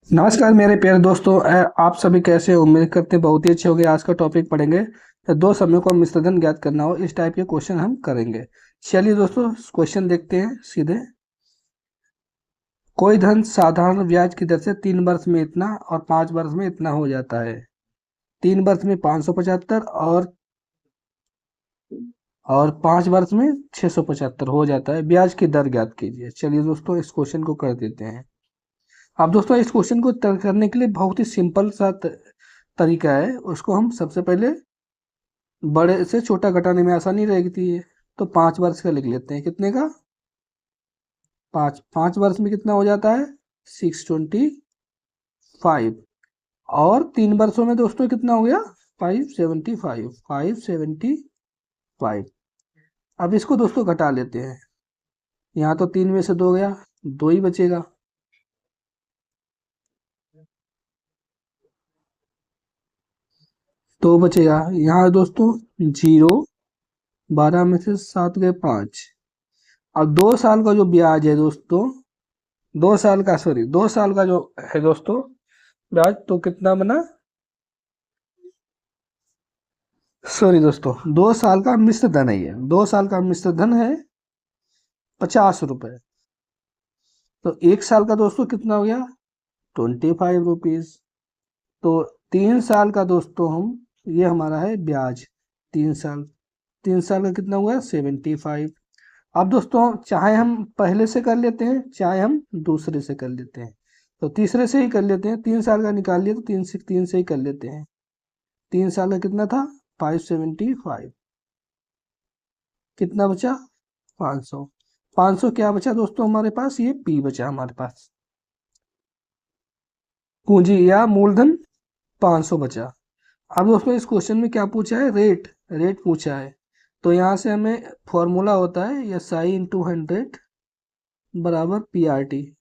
नमस्कार मेरे प्यारे दोस्तों। आप सभी कैसे हो? उम्मीद करते हैं बहुत ही अच्छे होंगे। आज का टॉपिक पढ़ेंगे तो दो समयों को मिश्र धन ज्ञात करना हो, इस टाइप के क्वेश्चन हम करेंगे। चलिए दोस्तों क्वेश्चन देखते हैं सीधे। कोई धन साधारण ब्याज की दर से 3 वर्ष में इतना और 5 वर्ष में इतना हो जाता है। 3 वर्ष में 575 और 5 वर्ष में 675 हो जाता है। ब्याज की दर ज्ञात कीजिए। चलिए दोस्तों इस क्वेश्चन को कर देते हैं। अब दोस्तों इस क्वेश्चन को करने के लिए बहुत ही सिंपल सा तरीका है। उसको हम सबसे पहले बड़े से छोटा घटाने में आसानी रहेगी है, तो 5 वर्ष का लिख लेते हैं। कितने का? 5 वर्ष में कितना हो जाता है? 625। और 3 वर्षों में दोस्तों कितना हो गया? 575। अब इसको दोस्तों घटा लेते हैं। यहाँ तो 3 में से 2 गया, 2 ही बचेगा। तो बचेगा यहाँ दोस्तों 0। 12 में से 7 गए 5। अब 2 साल का जो ब्याज है दोस्तों, 2 साल का जो है दोस्तों ब्याज, तो कितना बना? सॉरी दोस्तों, 2 साल का मिश्र धन है ये। 2 साल का मिश्र धन है 50 रुपए। तो 1 साल का दोस्तों कितना हो गया? 25 रुपीज। तो 3 साल का दोस्तों ये हमारा है ब्याज। 3 साल, 3 साल का कितना हुआ? 75। अब दोस्तों चाहे हम पहले से कर लेते हैं, चाहे हम दूसरे से कर लेते हैं। तो तीसरे से ही कर लेते हैं। 3 साल का निकाल लिया तो 3 से ही कर लेते हैं। 3 साल का कितना था? 575। कितना बचा? 500। 500 क्या बचा दोस्तों हमारे पास? ये पी बचा हमारे पास। पूंजी या मूलधन 500 बचा। अब दोस्तों इस क्वेश्चन में क्या पूछा है? रेट। रेट पूछा है। तो यहाँ से हमें फॉर्मूला होता है एस आई इंटू 100 बराबर P R T.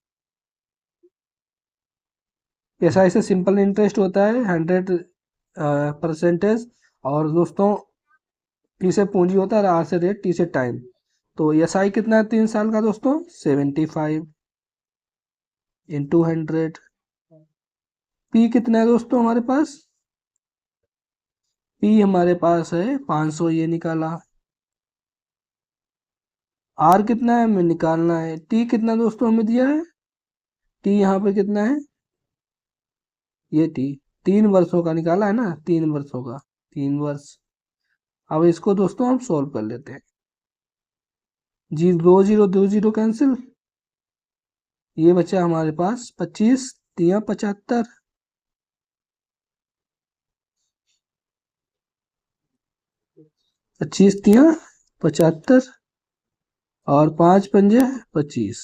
S I से सिंपल इंटरेस्ट होता है 100%। और दोस्तों पी से पूंजी होता है, आर से रेट, टी से टाइम। तो एस आई कितना है 3 साल का दोस्तों? 75 इंटू 100। पी कितना है दोस्तों हमारे पास? पी हमारे पास है 500, ये निकाला। आर कितना है हमें निकालना है। टी कितना दोस्तों हमें दिया है? टी यहाँ पे कितना है? ये टी 3 वर्षों का निकाला है ना, 3 वर्षों का। 3 वर्ष। अब इसको दोस्तों हम सोल्व कर लेते हैं। जी, 2 0 कैंसिल। ये बचा हमारे पास 25 तिया 75। 25 तिया 75 और 5 पंजे 25।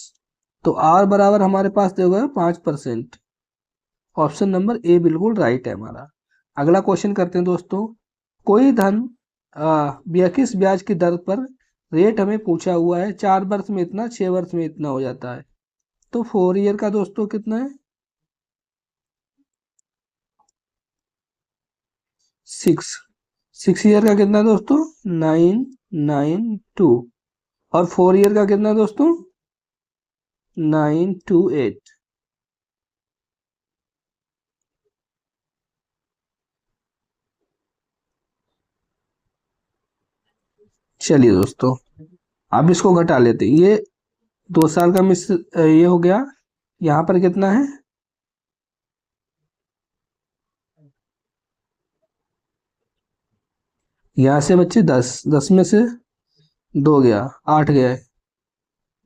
तो आर बराबर हमारे पास देगा 5%। ऑप्शन नंबर ए बिल्कुल राइट है हमारा। अगला क्वेश्चन करते हैं दोस्तों। कोई धन किस ब्याज की दर पर रेट हमें पूछा हुआ है। 4 वर्ष में इतना, 6 वर्ष में इतना हो जाता है। तो 4 ईयर का दोस्तों कितना है? 6 ईयर का कितना दोस्तों? 992। और 4 ईयर का कितना दोस्तों? 928। चलिए दोस्तों अब इसको घटा लेते हैं। ये 2 साल का ये हो गया। यहाँ पर कितना है? यहाँ से बच्चे 10, 10 में से 2 गया, 8 गया।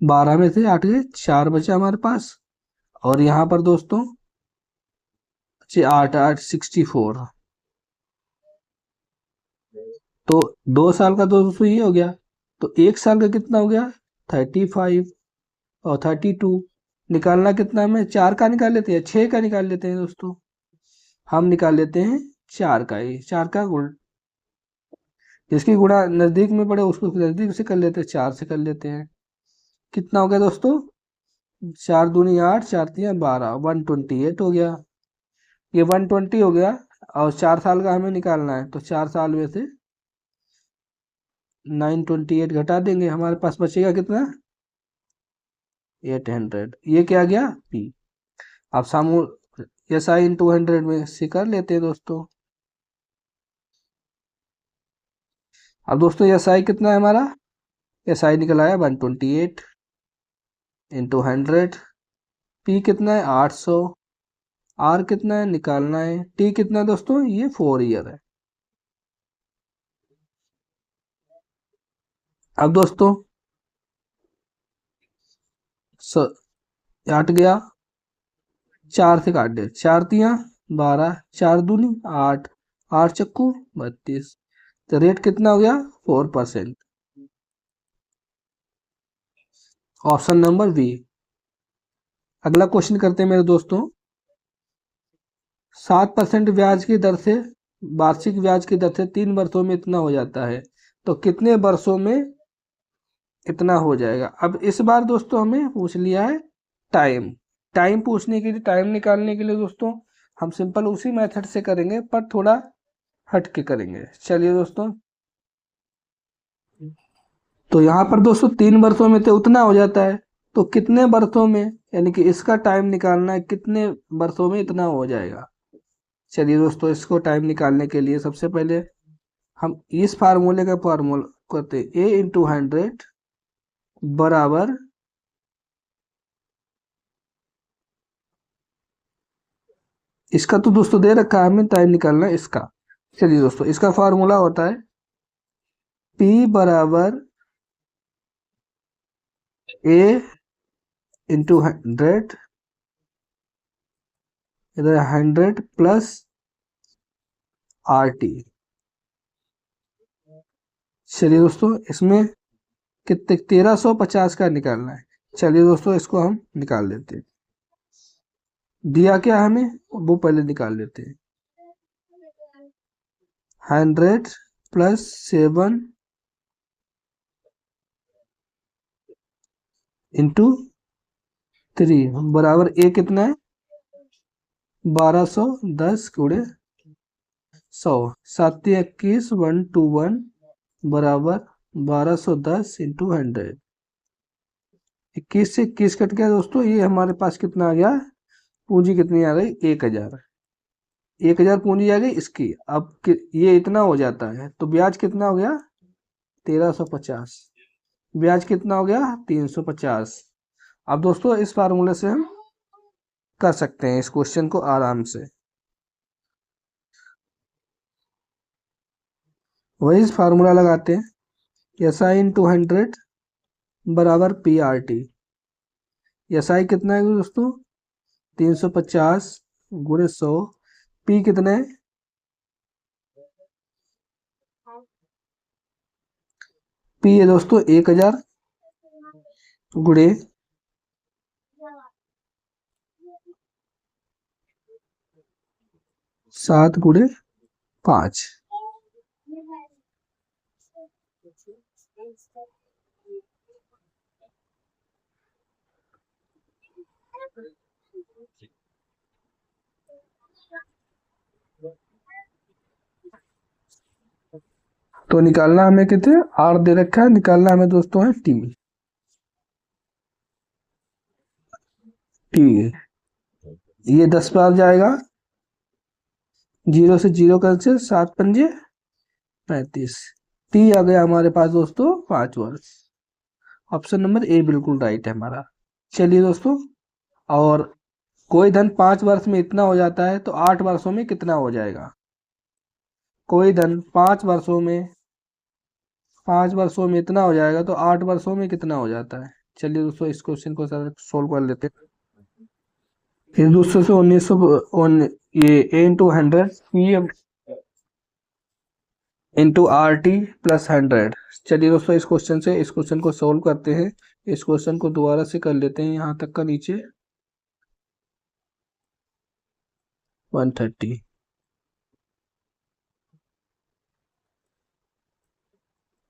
12 में से 8 गए, 4 बचा हमारे पास। और यहाँ पर दोस्तों बचे 8 8 64। तो 2 साल का दोस्तों ये हो गया। तो 1 साल का कितना हो गया? 35 और 32। निकालना कितना है? हमें 4 का निकाल लेते हैं, 6 का निकाल लेते हैं दोस्तों। हम निकाल लेते हैं 4 का ही, 4 का गुण। जिसकी गुणा नजदीक में पड़े उसको नजदीक से कर लेते हैं, 4 से कर लेते हैं। कितना हो गया दोस्तों? 4 दूनी 8, 4 तिया 12, 128 हो गया। ये 120 हो गया। और 4 साल का हमें निकालना है, तो 4 साल में से 928 घटा देंगे, हमारे पास बचेगा कितना? 800। ये क्या गया? पी। अब एस आई इंटू 100 में सी कर लेते हैं दोस्तों। अब दोस्तों एस आई कितना है हमारा, एस आई निकल आया 128 इंटू 100। पी कितना है 800। आर कितना है निकालना है। टी कितना है दोस्तों, ये 4 ईयर है। अब दोस्तों हट गया, 4 से काट दे, 4 तिया 12, 4 दूनी 8, 8 चक्कू 32। तो रेट कितना हो गया 4%। Option number B. अगला क्वेश्चन करते हैं मेरे दोस्तों। 7% ब्याज की दर से, वार्षिक ब्याज की दर से 3 वर्षों में इतना हो जाता है, तो कितने वर्षों में इतना हो जाएगा। अब इस बार दोस्तों हमें पूछ लिया है टाइम। टाइम पूछने के लिए, टाइम निकालने के लिए दोस्तों हम सिंपल उसी मेथड से करेंगे, पर थोड़ा हट के करेंगे। चलिए दोस्तों, तो यहाँ पर दोस्तों 3 वर्षों में तो उतना हो जाता है, तो कितने वर्षों में, यानी कि इसका टाइम निकालना है, कितने वर्षों में इतना हो जाएगा। चलिए दोस्तों, इसको टाइम निकालने के लिए सबसे पहले हम इस फार्मूले का फार्मूला करते हैं, ए इंटू 100 बराबर, इसका तो दोस्तों दे रखा है हमें, टाइम निकालना है इसका। चलिए दोस्तों, इसका फार्मूला होता है P बराबर A इंटू 100, इधर 100 प्लस RT। चलिए दोस्तों, इसमें कितने 1350 का निकालना है। चलिए दोस्तों, इसको हम निकाल लेते हैं। दिया क्या हमें वो पहले निकाल लेते हैं। 100 प्लस 7 इंटू 3 बराबर ए कितना है 1210 गुणे 100, 7 21 121 बराबर 1210 इंटू 100। 21 से 21 कट गया दोस्तों, ये हमारे पास कितना आ गया, पूंजी कितनी आ गई 1000। 1000 पूंजी आ गई इसकी। अब ये इतना हो जाता है, तो ब्याज कितना हो गया 1350। ब्याज कितना हो गया 350। अब दोस्तों इस फार्मूले से हम कर सकते हैं इस क्वेश्चन को आराम से। वही फार्मूला लगाते हैं, एस आई इंटू 100 बराबर P R T. S I कितना है दोस्तों 350 गुणे 100। पी कितना है, पी है दोस्तों 1000 गुणे 7 गुणे 5। तो निकालना हमें कितने आर दे रखा है, निकालना हमें दोस्तों है टी। टी ये 10 बार जाएगा, 0 से 0 कैंसिल, 7 पंजे 35। टी आ गया हमारे पास दोस्तों 5 वर्ष। ऑप्शन नंबर ए बिल्कुल राइट है हमारा। चलिए दोस्तों, और कोई धन 5 वर्ष में इतना हो जाता है, तो 8 वर्षों में कितना हो जाएगा। कोई धन 5 वर्षों में इतना हो जाएगा, तो 8 वर्षों में कितना हो जाता है। चलिए दोस्तों, इस क्वेश्चन को सोल्व कर लेते हैं। फिर दोस्तों से 1900 ये A into 100 P into R T plus 100। चलिए दोस्तों, इस क्वेश्चन को सोल्व करते हैं। इस क्वेश्चन को दोबारा से कर लेते हैं, यहाँ तक का नीचे 130।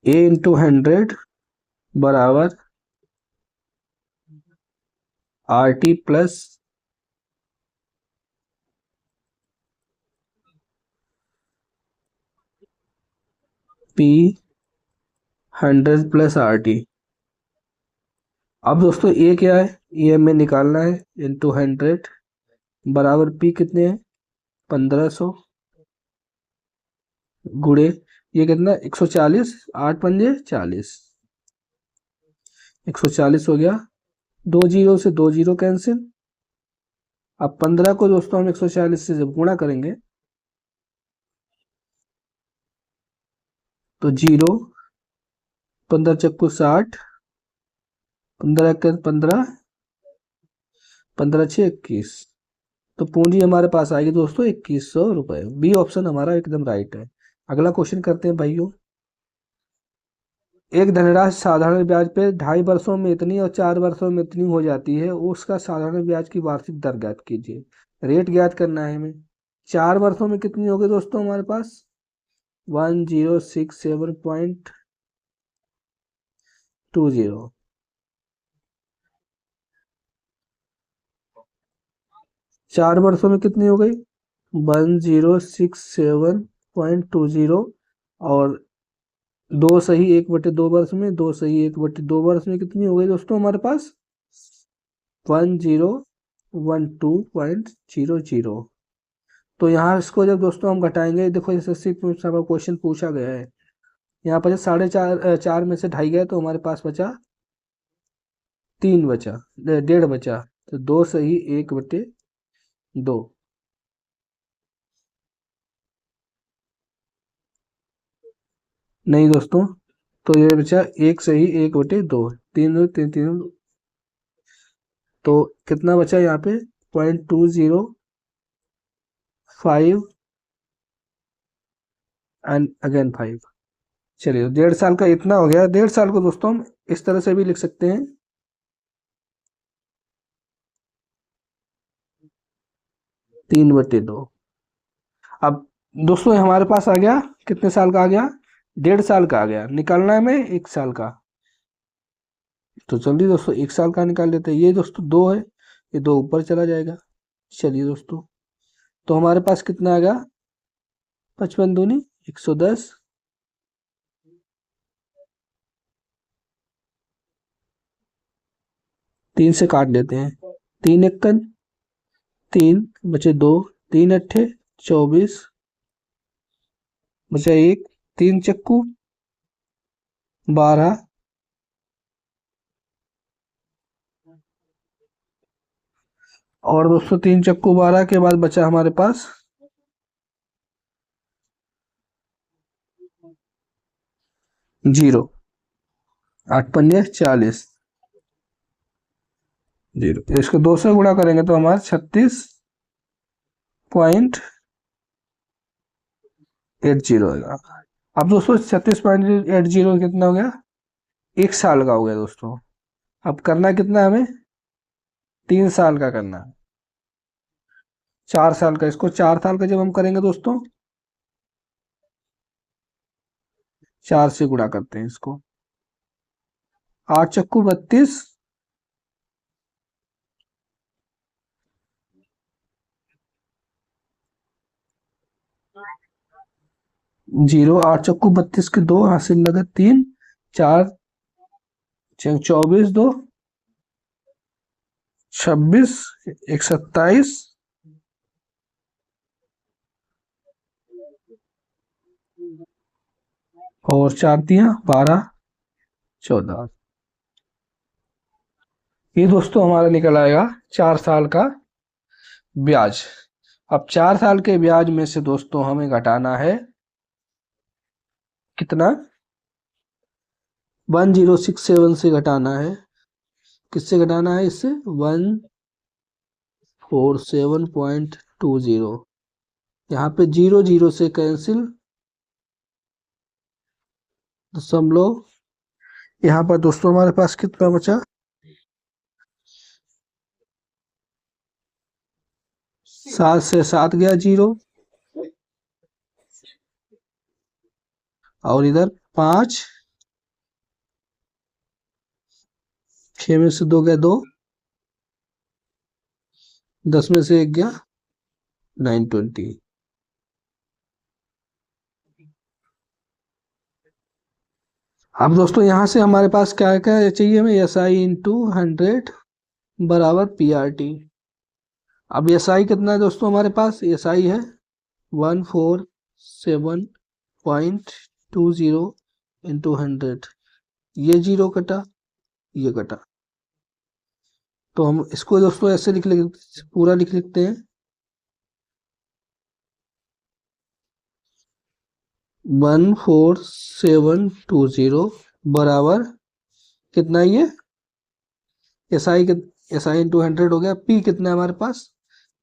ए इंटू 100 बराबर are T plus P 100 plus R T. अब दोस्तों ये क्या है, ये हमें निकालना है इंटू 100 बराबर पी कितने हैं 1500 गुड़े ये कितना 140 8 पंजे 40 140 हो गया 2 जीरो से 2 जीरो कैंसिल। अब 15 को दोस्तों हम 140 से जब गुणा करेंगे तो 0 15 चक्कू 60 15 के 15 15 6 21 तो पूंजी हमारे पास आएगी दोस्तों 2100 रुपये। बी ऑप्शन हमारा एकदम राइट है। अगला क्वेश्चन करते हैं भाइयों। एक धनराशि साधारण ब्याज पे 2.5 वर्षों में इतनी और 4 वर्षों में इतनी हो जाती है, उसका साधारण ब्याज की वार्षिक दर ज्ञात कीजिए। रेट ज्ञात करना है हमें। 4 वर्षों में कितनी होगी दोस्तों हमारे पास 1067.20। 4 वर्षों में कितनी हो गई 1067.20 और 2 सही 1/2 वर्ष में 2 सही 1/2 वर्ष में कितनी हो गई दोस्तों हमारे पास 1012.00। तो यहाँ इसको जब दोस्तों हम घटाएंगे देखो एसएससी का क्वेश्चन पूछा गया है। यहाँ पर 4.5 में से ढाई गया तो हमारे पास बचा 3 बचा 1.5 बचा तो 2 सही 1/2। नहीं दोस्तों तो ये बचा 1 सही 1/2 तीन तीन तीन तो कितना बचा यहाँ पे 0.205 एंड अगेन 5। चलिए 1.5 साल का इतना हो गया। 1.5 साल को दोस्तों हम इस तरह से भी लिख सकते हैं 3/2। अब दोस्तों हमारे पास आ गया कितने साल का आ गया 1.5 साल का आ गया। निकालना है हमें 1 साल का तो जल्दी दोस्तों 1 साल का निकाल लेते हैं। ये दोस्तों 2 है ये 2 ऊपर चला जाएगा। चलिए दोस्तों तो हमारे पास कितना आ गया 55 दूनी 110 3 से काट लेते हैं 3 एकन 3 बचे 2 3 अट्ठे 24 बचा 1 3 चक्कू 12 और दोस्तों 3 चक्कू 12 के बाद बचा हमारे पास 0 8 पंजे 40 0 इसको 2 से गुणा करेंगे तो हमारा 36.80 होगा। अब दोस्तों 36.80 कितना हो गया 1 साल का हो गया दोस्तों। अब करना कितना है हमें 3 साल का करना है 4 साल का। इसको 4 साल का जब हम करेंगे दोस्तों 4 से गुणा करते हैं इसको 8 चक्कू 32 0 8 चक्कू 32 के 2 हासिल लगे 3 4 24 2 26 1 27 और 4 तियां 12 14। ये दोस्तों हमारा निकल आएगा 4 साल का ब्याज। अब 4 साल के ब्याज में से दोस्तों हमें घटाना है कितना 1067 से घटाना है। किससे घटाना है इससे 147.20। यहाँ पे 0 से कैंसिल दशमलव। यहाँ पर दोस्तों हमारे पास कितना बचा 7 से 7 गया 0 और इधर 5 6 में से 2 गया 2 10 में से 1 गया 920। अब दोस्तों यहाँ से हमारे पास क्या क्या चाहिए हमें SI × 100 बराबर PRT। अब एस आई कितना है दोस्तों हमारे पास, एस आई है 147.20 इंटू 100, ये जीरो कटा, ये कटा, तो हम इसको दोस्तों ऐसे पूरा लिख लिखते हैं 14720 बराबर कितना, ये S I S I into 100 हो गया। पी कितना है हमारे पास,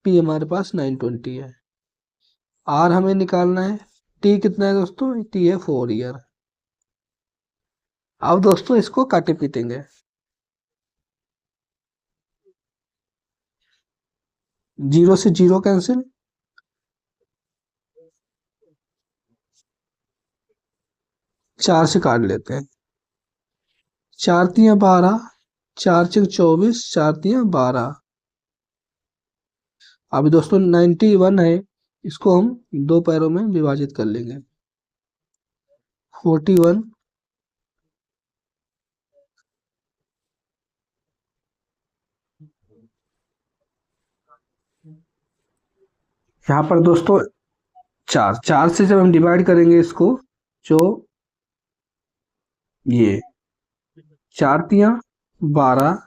पी हमारे पास 920 है। आर हमें निकालना है, टी कितना है दोस्तों, टी है 4 ईयर। अब दोस्तों इसको काटे पीटेंगे, 0 से 0 कैंसिल, 4 से काट लेते हैं, 4×3=12, 4×4=24, 4×3=12। अभी दोस्तों 91 है, इसको हम दो पैरों में विभाजित कर लेंगे, 41 यहाँ पर दोस्तों 4 से जब हम डिवाइड करेंगे इसको, जो ये 4×3=12,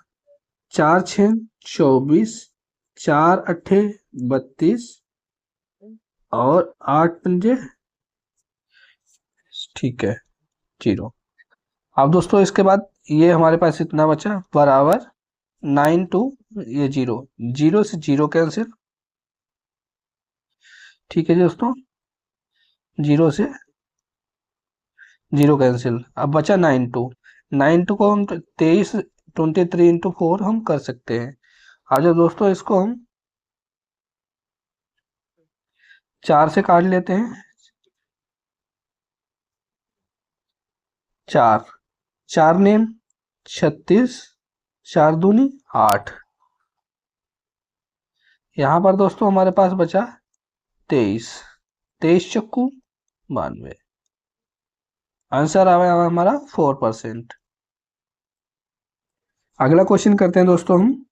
4×6=24, 4×8=32 और 8×5, ठीक है, 0। अब दोस्तों इसके बाद ये हमारे पास इतना बचा बराबर 92, ये 0, 0 से 0 कैंसिल, ठीक है जी दोस्तों, 0 से 0 कैंसिल। अब बचा 92 को हम 23 हम कर सकते हैं। अब जब दोस्तों इसको हम 4 से काट लेते हैं, 4 4 नेम 36, 4×2=8। यहाँ पर दोस्तों हमारे पास बचा 23, 23×92, आंसर आया हमारा 4%। अगला क्वेश्चन करते हैं दोस्तों हम।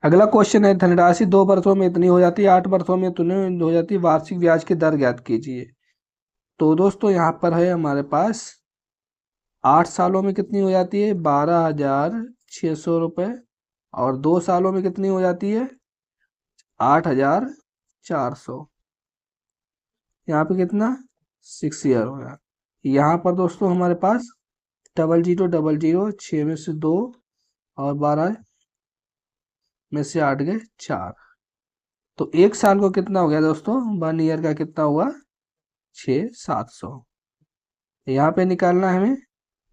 अगला क्वेश्चन है, धनराशि 2 वर्षों में इतनी हो जाती है, 8 वर्षों में इतनी हो जाती है, वार्षिक ब्याज की दर ज्ञात कीजिए। तो दोस्तों यहाँ पर है हमारे पास 8 सालों में कितनी हो जाती है, 12,600 रुपये, और 2 सालों में कितनी हो जाती है, 8,400। यहाँ पे कितना, 6 ईयर हो गया। यहाँ पर दोस्तों हमारे पास 0000, 6 में से 2 और 12 में से 8 गए 4, तो 1 साल को कितना हो गया दोस्तों, 1 ईयर का कितना हुआ, 6,700। यहाँ पे निकालना है हमें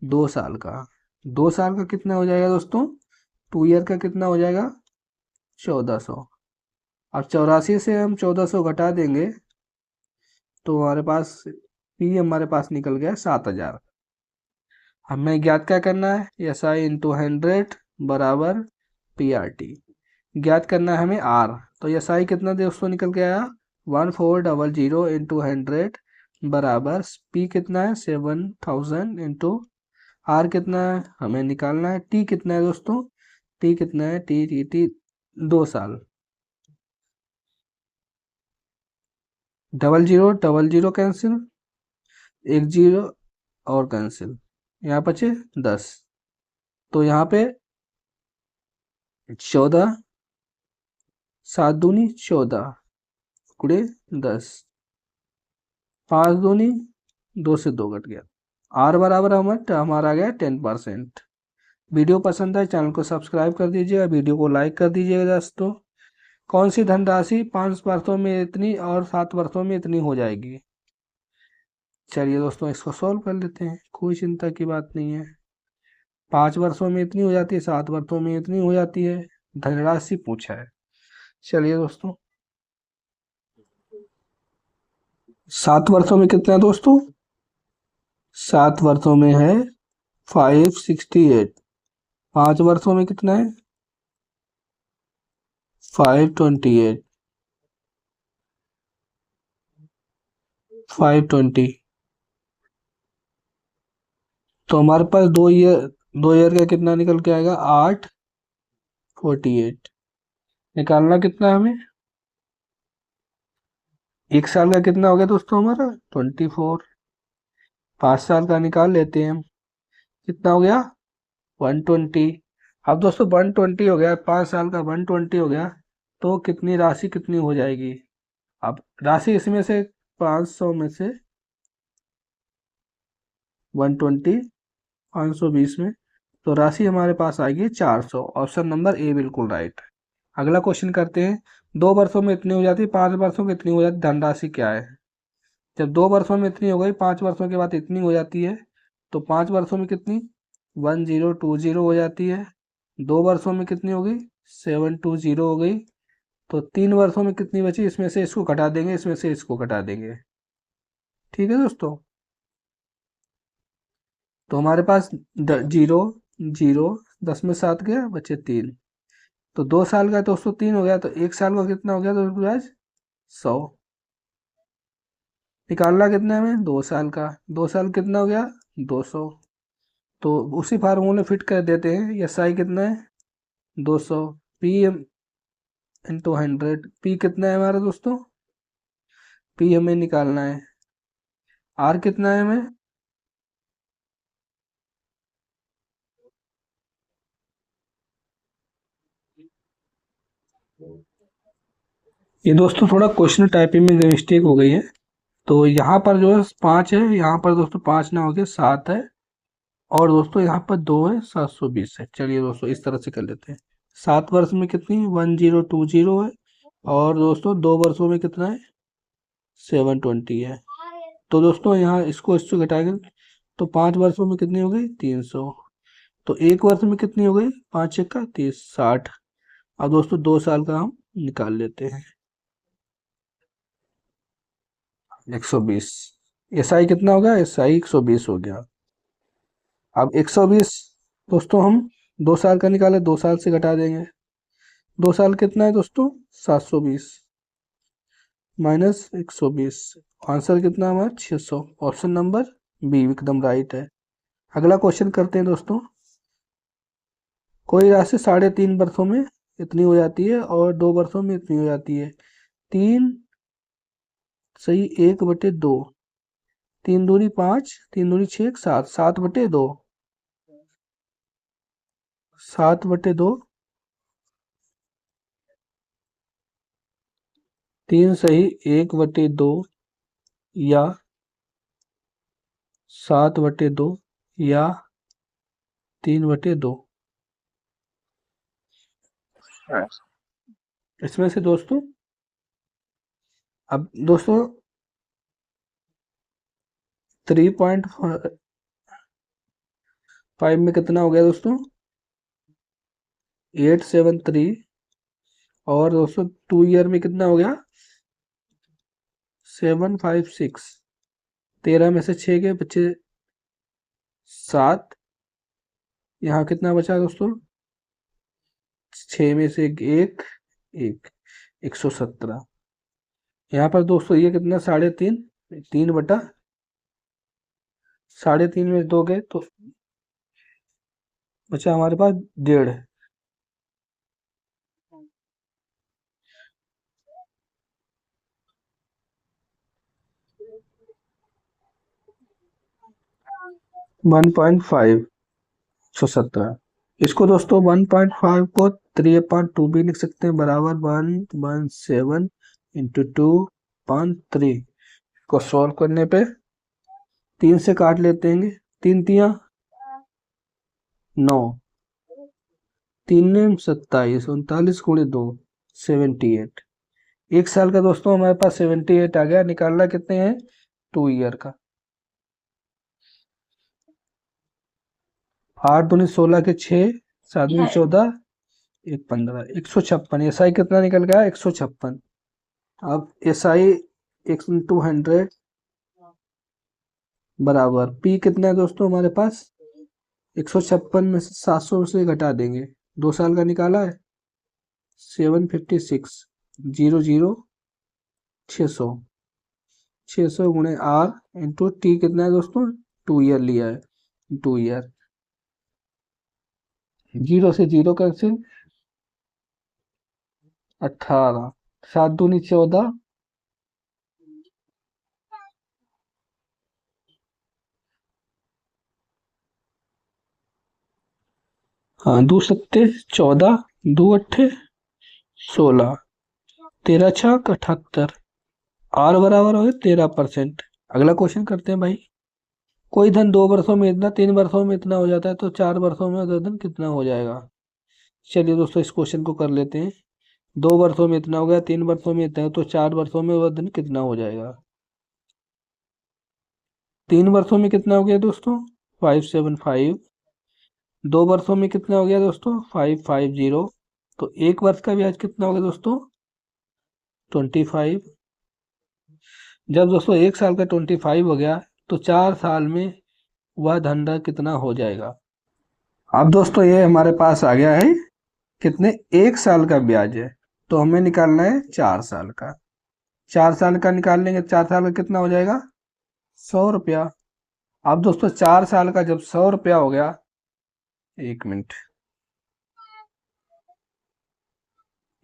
2 साल का, 2 साल का कितना हो जाएगा दोस्तों, 2 ईयर का कितना हो जाएगा, 1400। अब 84 से हम 1400 घटा देंगे तो हमारे पास पी हमारे पास निकल गया 7,000। हमें ज्ञात क्या करना है, एस आई इंटू 100 बराबर पी आर टी। ज्ञात करना है हमें आर, तो एस आई कितना दोस्तों निकल के आया, 1400 इंटू 100 बराबर पी कितना है 7,000 इंटू आर कितना है हमें निकालना है, टी कितना है दोस्तों, टी कितना है, टी टी टी 2 साल, 0000 कैंसिल, 10 और कैंसिल, यहाँ बचे 10, तो यहाँ पे 14, 7×2=14 गुणे 10, 5×2 2 से 2 कट गया, आर बराबर हमारा आ गया 10%। वीडियो पसंद आए चैनल को सब्सक्राइब कर दीजिएगा, वीडियो को लाइक कर दीजिएगा दोस्तों। कौन सी धनराशि 5 वर्षों में इतनी और 7 वर्षों में इतनी हो जाएगी। चलिए दोस्तों इसको सॉल्व कर लेते हैं, कोई चिंता की बात नहीं है। 5 वर्षों में इतनी हो जाती है, 7 वर्षों में इतनी हो जाती है, धनराशि पूछा है। चलिए दोस्तों 7 वर्षों में कितना है दोस्तों, 7 वर्षों में है 568, 5 वर्षों में कितना है 528, 520, तो हमारे पास 2 ईयर का कितना निकल के आएगा 848। निकालना कितना है हमें, एक साल का कितना हो गया दोस्तों हमारा 24, 5 साल का निकाल लेते हैं हम, कितना हो गया 120। अब दोस्तों 120 हो गया, 5 साल का 120 हो गया, तो कितनी राशि कितनी हो जाएगी। अब राशि इसमें से 500 में से 120, 520 में, तो राशि हमारे पास आएगी 400। ऑप्शन नंबर ए बिल्कुल राइट है। अगला क्वेश्चन करते हैं, 2 वर्षों में इतनी हो जाती है, 5 वर्षों में इतनी हो जाती, धनराशि क्या है। जब 2 वर्षों में इतनी हो गई, 5 वर्षों के बाद इतनी हो जाती है, तो 5 वर्षों में कितनी 1020 हो जाती है। 2 वर्षों में कितनी हो गई 720 हो गई। तो 3 वर्षों में कितनी बची, इसमें से इसको घटा देंगे, इसमें से इसको घटा देंगे। ठीक है दोस्तों, तो हमारे पास जीरो जीरो, 10 में 7 गया, बचे 3। तो 2 साल का दोस्तों 3 हो गया, तो 1 साल का कितना हो गया दोस्तों आज 100। निकालना कितना है हमें 2 साल का, 2 साल कितना हो गया 200। तो उसी फार्मूले फिट कर देते हैं, एस आई कितना है 200, पी एम इंटू 100, पी कितना है हमारा दोस्तों, पी हमें निकालना है, आर कितना है हमें, ये दोस्तों थोड़ा क्वेश्चन टाइपिंग में मिस्टेक हो गई है। तो यहाँ पर जो है 5 है, यहाँ पर दोस्तों 5 ना हो गया 7 है, और दोस्तों यहाँ पर 2 है, 720 है। चलिए दोस्तों इस तरह से कर लेते हैं, 7 वर्ष में कितनी 1020 है, और दोस्तों 2 वर्षों में कितना है 720 है। तो दोस्तों यहाँ इसको इससे घटाएंगे, तो 5 वर्षों में कितनी हो गई 300। तो 1 वर्ष में कितनी हो गई 5 × 1 = 30, 60। अब दोस्तों 2 साल का हम निकाल लेते हैं, 120। एस आई कितना हो गया, एस आई 120 हो गया। अब 120 दोस्तों हम 2 साल का निकाले, 2 साल से घटा देंगे, 2 साल कितना है दोस्तों 720 माइनस 120, आंसर कितना हमारा 600। ऑप्शन नंबर बी एकदम राइट है। अगला क्वेश्चन करते हैं दोस्तों, कोई राशि 3.5 वर्षों में इतनी हो जाती है और 2 वर्षों में इतनी हो जाती है। 3 सही 1/2, 3 दूनी 5, 3 दूनी 6, 7, 7/2, 7/2, 3 सही 1/2 या 7/2 या 3/2। इसमें से दोस्तों, अब दोस्तों 3.5 में कितना हो गया दोस्तों 873, और दोस्तों 2 ईयर में कितना हो गया 756। 13 में से 6 के बच्चे 7, यहाँ कितना बचा दोस्तों 6 में से 1 1, 117। यहाँ पर दोस्तों ये कितना 3.5, 3/3 में 2 गए, तो बचा हमारे पास 1.5। 1.5, 117। इसको दोस्तों 1.5 को 3/2 भी लिख सकते हैं, बराबर 117 इंटू 2/3। को सॉल्व करने पे 3 से काट लेते हैं, 3 तिया 9, 3 27, 39 × 2 78। 1 साल का दोस्तों हमारे पास 78 आ गया। निकालना कितने हैं 2 ईयर का। 8 दूनी 16 के 6, 7 दूनी 14, 1 15, 156। एस आई कितना निकल गया 156। अब एस आई 1/100 बराबर पी कितना है दोस्तों हमारे पास 156 में से 700 से घटा देंगे, 2 साल का निकाला है 756, 00 600, 600 गुणे आर इंटू टी कितना है दोस्तों 2 ईयर लिया है, 2 ईयर। 0 से 0 कैंसिल, 18, 7 दूनी 14, हाँ 2 7 14, 2 8 16, 13 6 78, आर बराबर हो गया 13%। अगला क्वेश्चन करते हैं भाई। कोई धन 2 वर्षों में इतना, 3 वर्षों में इतना हो जाता है, तो 4 वर्षों में वह धन कितना हो जाएगा। चलिए दोस्तों इस क्वेश्चन को कर लेते हैं। 2 वर्षों में इतना हो गया, 3 वर्षों में इतना है, तो 4 वर्षों में वह धन कितना हो जाएगा। 3 वर्षों में कितना हो गया दोस्तों, 575। 2 वर्षों में कितना हो गया दोस्तों, 550। तो 1 वर्ष का ब्याज कितना हो गया दोस्तों, 25। जब दोस्तों 1 साल का 25 हो गया, तो 4 साल में वह धनराशि कितना हो जाएगा। अब दोस्तों ये हमारे पास आ गया है कितने, 1 साल का ब्याज है, तो हमें निकालना है 4 साल का। 4 साल का निकाल लेंगे, 4 साल का कितना हो जाएगा, 100 रुपया। अब दोस्तों 4 साल का जब 100 रुपया हो गया, 1 मिनट,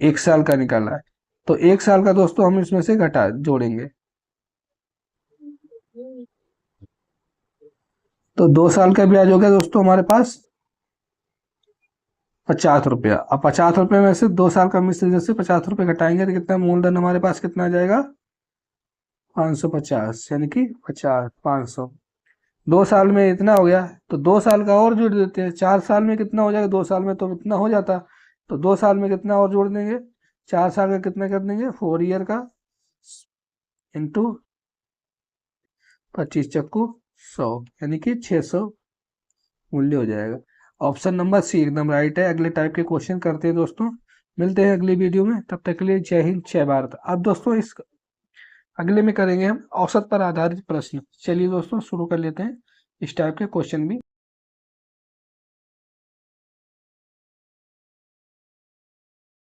1 साल का निकाला है, तो 1 साल का दोस्तों हम इसमें से घटा जोड़ेंगे, तो 2 साल का ब्याज हो गया दोस्तों हमारे पास 50 रुपया। अब 50 रुपये में से 2 साल का मिश्र जैसे 50 रुपये घटाएंगे तो कितना मूलधन हमारे पास कितना आ जाएगा, 550, यानी कि 50 500। 2 साल में इतना हो गया, तो 2 साल का और जोड़ देते हैं, 4 साल में कितना हो जाएगा, 2 साल में तो इतना हो जाता, तो 2 साल में कितना और जोड़ देंगे, 4 साल का कितना कर देंगे, 4 ईयर का इंटू 25 × 100, यानी कि 600 मूल्य हो जाएगा। ऑप्शन नंबर सी एकदम राइट है। अगले टाइप के क्वेश्चन करते हैं दोस्तों, मिलते हैं अगली वीडियो में, तब तक के लिए जय हिंद जय भारत। अब दोस्तों इस अगले में करेंगे हम औसत पर आधारित प्रश्न। चलिए दोस्तों शुरू कर लेते हैं इस टाइप के क्वेश्चन भी।